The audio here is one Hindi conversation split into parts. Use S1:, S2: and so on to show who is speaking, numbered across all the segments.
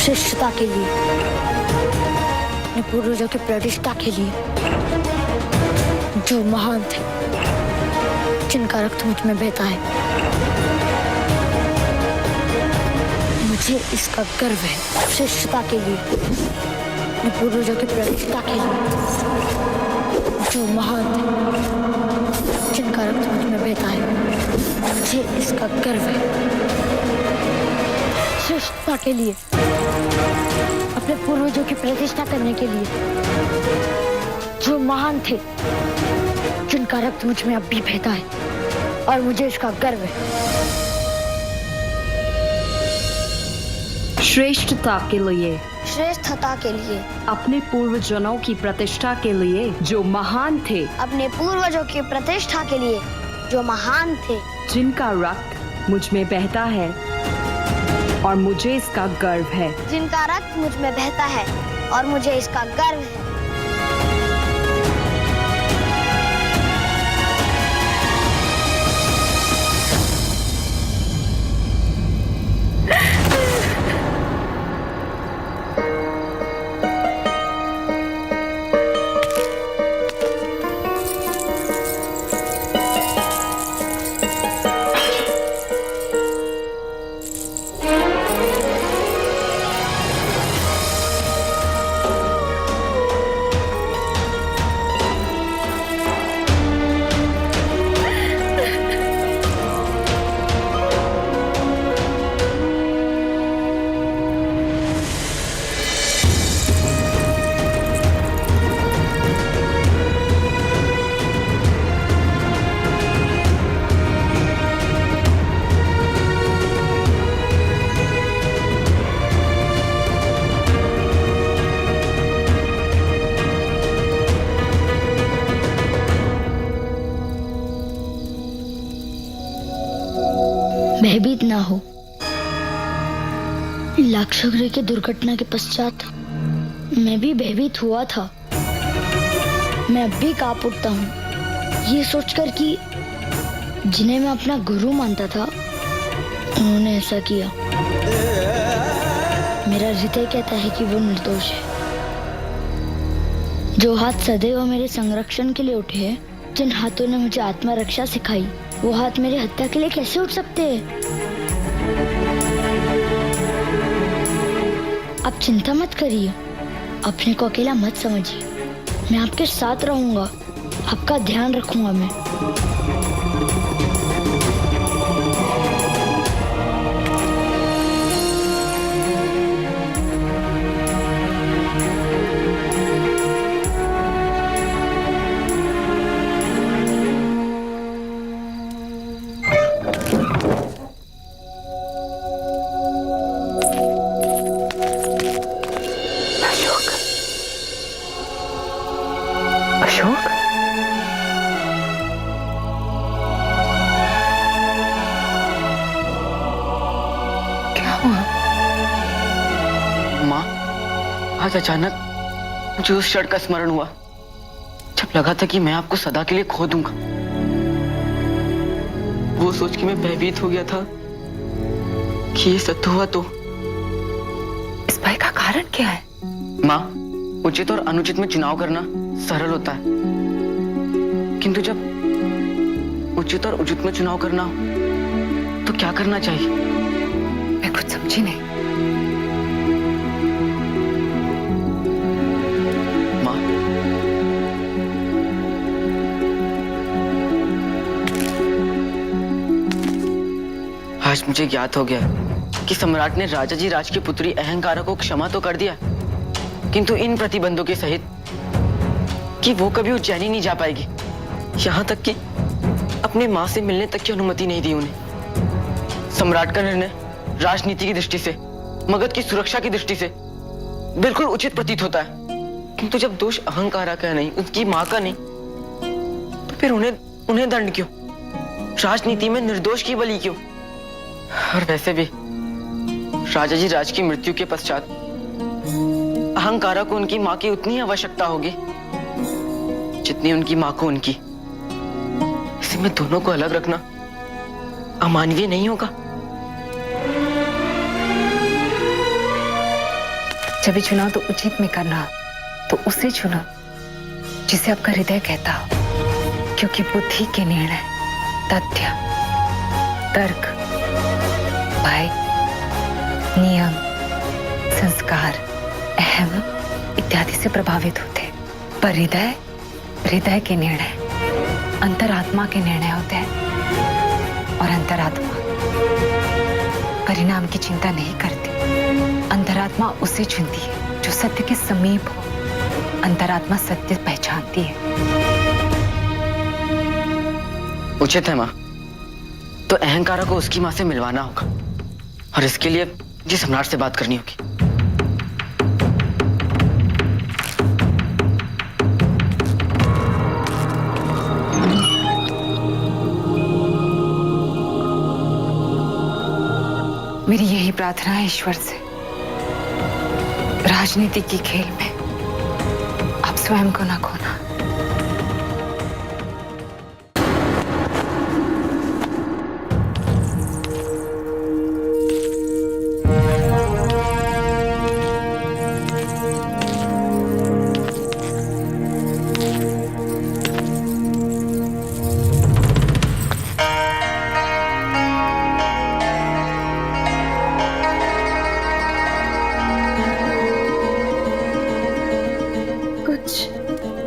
S1: श्रेष्ठता के लिए, अपने पूर्वजों की प्रतिष्ठा के लिए, जो महान थे, जिनका रक्त मुझ में बहता है। मुझे इसका गर्व है। श्रेष्ठता के लिए, अपने पूर्वजों की प्रतिष्ठा के लिए, जो महान थे, जिनका रक्त मुझ में बहता है। मुझे इसका गर्व है। श्रेष्ठता के लिए, अपने पूर्वजों की प्रतिष्ठा करने के लिए, जो महान थे, जिनका रक्त मुझ में अब भी बहता है, और मुझे इसका गर्व है।
S2: श्रेष्ठता के लिए,
S1: श्रेष्ठता के लिए,
S2: अपने पूर्वजों की प्रतिष्ठा के लिए, जो महान थे,
S1: अपने पूर्वजों की प्रतिष्ठा के लिए, जो महान थे,
S2: जिनका रक्त मुझ में बहता है, और मुझे इसका गर्व है।
S1: जिनका रक्त मुझ में बहता है, और मुझे इसका गर्व है। भयभीत ना हो। लाक्षागृह की दुर्घटना के पश्चात मैं भी भयभीत हुआ था। मैं अब भी कांप उठता हूँ, ये सोचकर कि जिन्हें मैं अपना गुरु मानता था, उन्होंने ऐसा किया। मेरा हृदय कहता है कि वो निर्दोष है। जो हाथ सदैव मेरे संरक्षण के लिए उठे हैं, जिन हाथों ने मुझे आत्मरक्षा सिखाई, वो हाथ मेरी हत्या के लिए कैसे उठ सकते हैं? आप चिंता मत करिए, अपने को अकेला मत समझिए। मैं आपके साथ रहूंगा, आपका ध्यान रखूंगा मैं।
S2: अशोक, क्या हुआ?
S3: माँ, आज अचानक मुझे उस क्षण का स्मरण हुआ जब लगा था कि मैं आपको सदा के लिए खो दूंगा। वो सोच के मैं भयभीत हो गया था कि ये सत्य हुआ तो।
S2: इस भय का कारण क्या है?
S3: माँ, उचित और अनुचित में चुनाव करना सरल होता है, किंतु जब उचित और उचित में चुनाव करना हो तो क्या करना चाहिए?
S2: मैं कुछ समझी नहीं।
S3: माँ, आज मुझे ज्ञात हो गया कि सम्राट ने राजा जी राज की पुत्री अहंकारा को क्षमा तो कर दिया, किंतु इन प्रतिबंधों के सहित कि वो कभी उज्जैनी नहीं जा पाएगी। यहाँ तक कि अपने माँ से मिलने तक की अनुमति नहीं दी उन्हें। सम्राट का निर्णय राजनीति की दृष्टि से, मगध की सुरक्षा की दृष्टि से बिल्कुल उचित प्रतीत होता है, किंतु जब दोष अहंकारा का नहीं, उसकी माँ का नहीं, तो फिर उन्हें दंड क्यों? राजनीति में निर्दोष की बलि क्यों? और वैसे भी राजा जी राज की मृत्यु के पश्चात अहंकारा को उनकी माँ की उतनी आवश्यकता होगी जितनी उनकी माँ को उनकी। इसी में दोनों को अलग रखना अमानवीय नहीं होगा?
S2: जब भी चुनाव तो उचित में करना तो उसे चुनो जिसे आपका हृदय कहता हो, क्योंकि बुद्धि के निर्णय तथ्य, तर्क, भय, नियम, संस्कार, अहम इत्यादि से प्रभावित होते, पर हृदय के निर्णय अंतरात्मा के निर्णय होते हैं, और अंतरात्मा परिणाम की चिंता नहीं करती। अंतरात्मा उसे चुनती है जो सत्य के समीप हो। अंतरात्मा सत्य पहचानती है।
S3: उचित है माँ, तो अहंकारा को उसकी माँ से मिलवाना होगा, और इसके लिए जी सम्राट से बात करनी होगी।
S2: मेरी यही प्रार्थना है ईश्वर से, राजनीति की खेल में आप स्वयं को न खोना।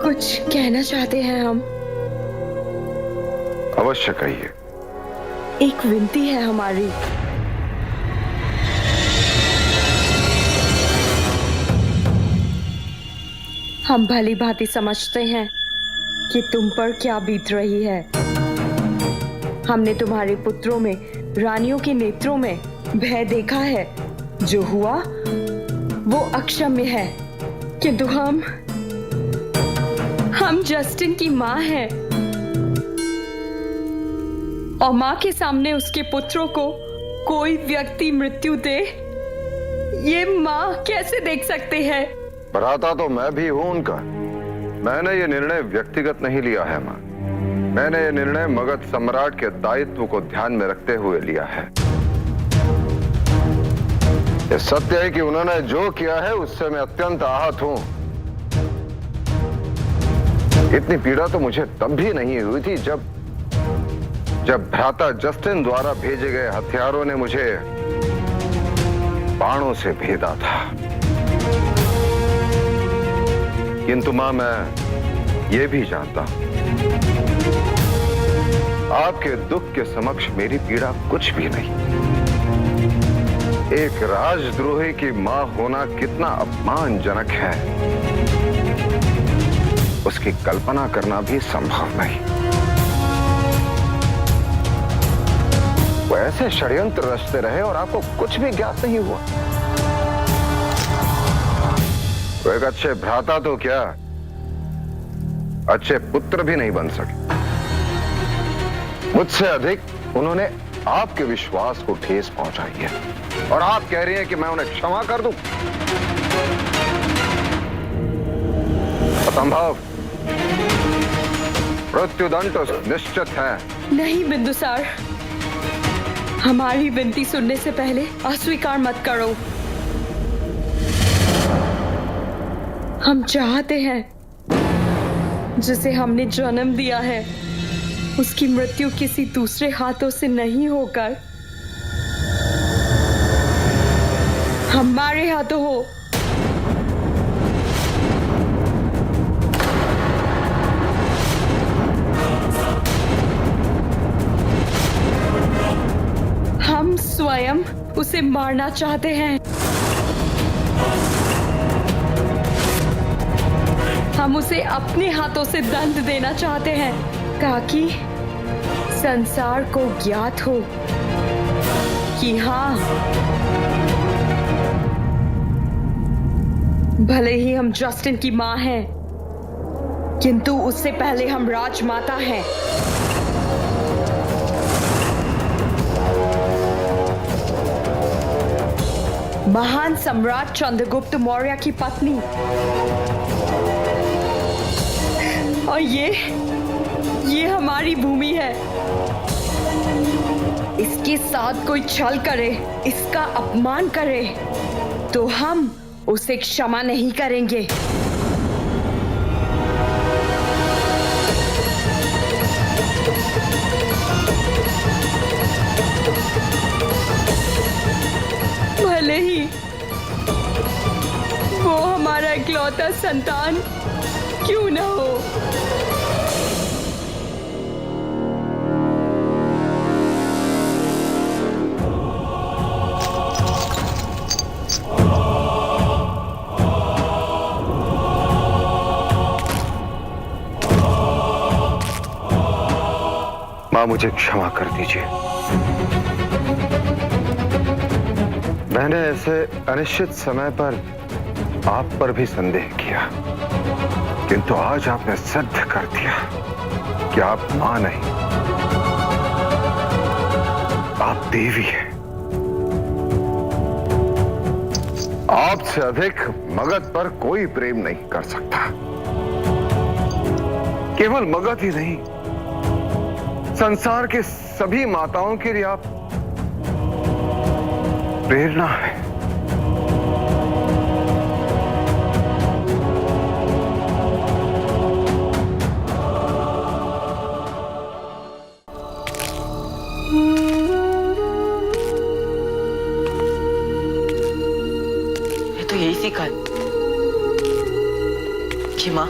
S4: कुछ कहना चाहते हैं हम।
S5: अवश्य कहिए।
S4: एक विनती है हमारी। हम भली भांति समझते हैं कि तुम पर क्या बीत रही है। हमने तुम्हारे पुत्रों में, रानियों के नेत्रों में भय देखा है। जो हुआ वो अक्षम्य है, किंतु हम जस्टिन की माँ हैं, और माँ के सामने उसके पुत्रों को कोई व्यक्ति मृत्यु दे, ये माँ कैसे देख सकते हैं?
S5: भ्राता तो मैं भी हूं उनका। मैंने ये निर्णय व्यक्तिगत नहीं लिया है माँ। मैंने ये निर्णय मगध सम्राट के दायित्व को ध्यान में रखते हुए लिया है। ये सत्य है कि उन्होंने जो किया है उससे मैं अत्यंत आहत हूं। इतनी पीड़ा तो मुझे तब भी नहीं हुई थी जब भ्राता जस्टिन द्वारा भेजे गए हथियारों ने मुझे बाणों से भेदा था। किंतु मां, मैं ये भी जानता हूं, आपके दुख के समक्ष मेरी पीड़ा कुछ भी नहीं। एक राजद्रोही की मां होना कितना अपमानजनक है, उसकी कल्पना करना भी संभव नहीं। वो ऐसे षड्यंत्र रचते रहे और आपको कुछ भी ज्ञात नहीं हुआ। वो एक अच्छे भ्राता तो क्या, अच्छे पुत्र भी नहीं बन सके। मुझसे अधिक उन्होंने आपके विश्वास को ठेस पहुंचाई है, और आप कह रही हैं कि मैं उन्हें क्षमा कर दूं? असंभव। मृत्युदंड तो निश्चित है।
S4: नहीं बिंदुसार, हमारी विनती सुनने से पहले अस्वीकार मत करो। हम चाहते हैं जिसे हमने जन्म दिया है उसकी मृत्यु किसी दूसरे हाथों से नहीं होकर हमारे हाथों हो। हम स्वयं उसे मारना चाहते हैं। हम उसे अपने हाथों से दंड देना चाहते हैं, ताकि संसार को ज्ञात हो कि हाँ, भले ही हम जस्टिन की मां हैं, किंतु उससे पहले हम राजमाता हैं। महान सम्राट चंद्रगुप्त मौर्य की पत्नी। और ये हमारी भूमि है। इसके साथ कोई छल करे, इसका अपमान करे, तो हम उसे क्षमा नहीं करेंगे। भले ही वो हमारा इकलौता संतान क्यों ना हो।
S5: मां, मुझे क्षमा कर दीजिए। मैंने ऐसे अनिश्चित समय पर आप पर भी संदेह किया, किंतु आज आपने सिद्ध कर दिया कि आप मां नहीं, आप देवी हैं। आपसे अधिक मगध पर कोई प्रेम नहीं कर सकता। केवल मगध ही नहीं, संसार के सभी माताओं के लिए आप प्रेरणा है।
S3: ये तो यही सीखा है कि माँ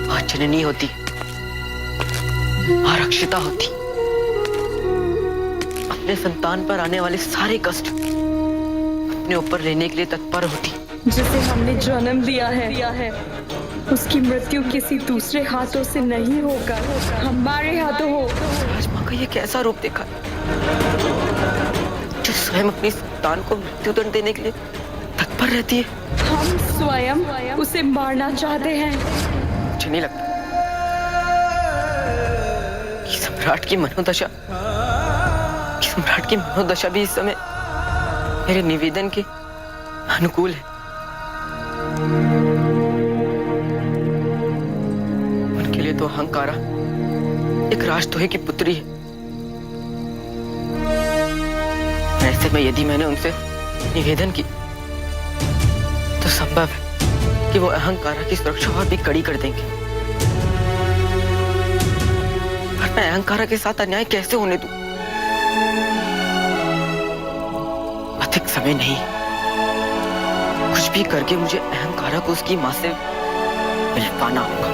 S3: आज जननी होती, आरक्षिता होती, अपने संतान पर आने वाले सारे कष्ट अपने ऊपर लेने के लिए तत्पर होती।
S4: जिसे हमने जन्म दिया है उसकी मृत्यु किसी दूसरे हाथों से नहीं होकर हमारे हाथों हो।
S3: आज माँ का ये कैसा रूप देखा, जो स्वयं अपनी संतान को मृत्युदंड देने के लिए तत्पर रहती है।
S4: हम स्वयं उसे मारना चाहते हैं।
S3: मुझे नहीं लगता कि सम्राट की मनोदशा भी इस समय मेरे निवेदन के अनुकूल है। उनके लिए तो अहंकारा एक राजद्रोही की पुत्री है। ऐसे में यदि मैंने उनसे निवेदन की तो संभव है कि वो अहंकारा की सुरक्षा और भी कड़ी कर देंगे। पर मैं अहंकारा के साथ अन्याय कैसे होने दूं? अधिक समय नहीं, कुछ भी करके मुझे अहंकारा को उसकी मां से मिलवाना होगा।